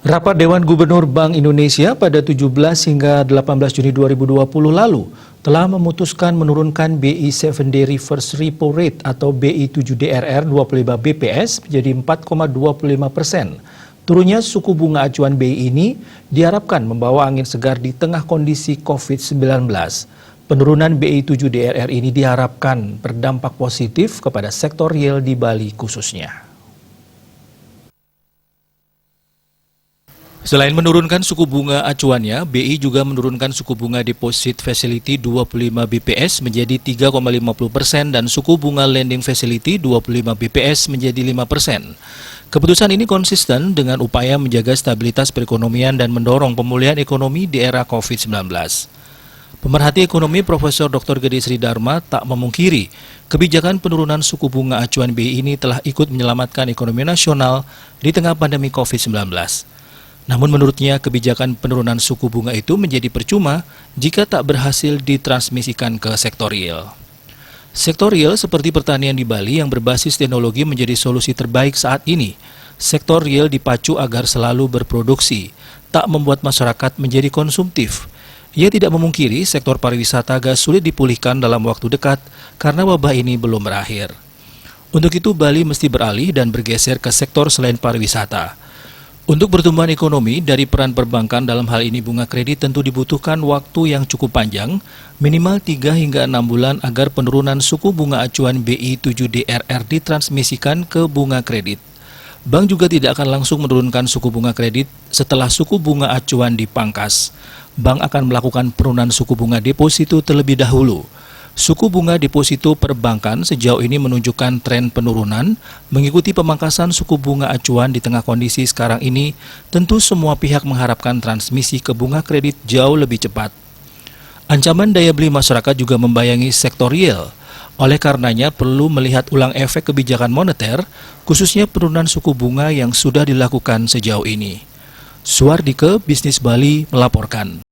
Rapat Dewan Gubernur Bank Indonesia pada 17 hingga 18 Juni 2020 lalu telah memutuskan menurunkan BI 7-day reverse repo rate atau BI 7DRR 25 BPS menjadi 4,25%. Turunnya suku bunga acuan BI ini diharapkan membawa angin segar di tengah kondisi COVID-19. Penurunan BI 7DRR ini diharapkan berdampak positif kepada sektor real di Bali khususnya. Selain menurunkan suku bunga acuannya, BI juga menurunkan suku bunga Deposit Facility 25 BPS menjadi 3,50% dan suku bunga Lending Facility 25 BPS menjadi 5%. Keputusan ini konsisten dengan upaya menjaga stabilitas perekonomian dan mendorong pemulihan ekonomi di era COVID-19. Pemerhati ekonomi Profesor Dr. Gede Sri Dharma tak memungkiri kebijakan penurunan suku bunga acuan BI ini telah ikut menyelamatkan ekonomi nasional di tengah pandemi COVID-19. Namun menurutnya kebijakan penurunan suku bunga itu menjadi percuma jika tak berhasil ditransmisikan ke sektor real. Sektor real seperti pertanian di Bali yang berbasis teknologi menjadi solusi terbaik saat ini. Sektor real dipacu agar selalu berproduksi, tak membuat masyarakat menjadi konsumtif. Ia tidak memungkiri sektor pariwisata agak sulit dipulihkan dalam waktu dekat karena wabah ini belum berakhir. Untuk itu Bali mesti beralih dan bergeser ke sektor selain pariwisata. Untuk pertumbuhan ekonomi, dari peran perbankan dalam hal ini bunga kredit tentu dibutuhkan waktu yang cukup panjang, minimal 3 hingga 6 bulan agar penurunan suku bunga acuan BI 7DRR ditransmisikan ke bunga kredit. Bank juga tidak akan langsung menurunkan suku bunga kredit setelah suku bunga acuan dipangkas. Bank akan melakukan penurunan suku bunga deposito terlebih dahulu. Suku bunga deposito perbankan sejauh ini menunjukkan tren penurunan, mengikuti pemangkasan suku bunga acuan di tengah kondisi sekarang ini, tentu semua pihak mengharapkan transmisi ke bunga kredit jauh lebih cepat. Ancaman daya beli masyarakat juga membayangi sektor real, oleh karenanya perlu melihat ulang efek kebijakan moneter, khususnya penurunan suku bunga yang sudah dilakukan sejauh ini. Suardike, Bisnis Bali melaporkan.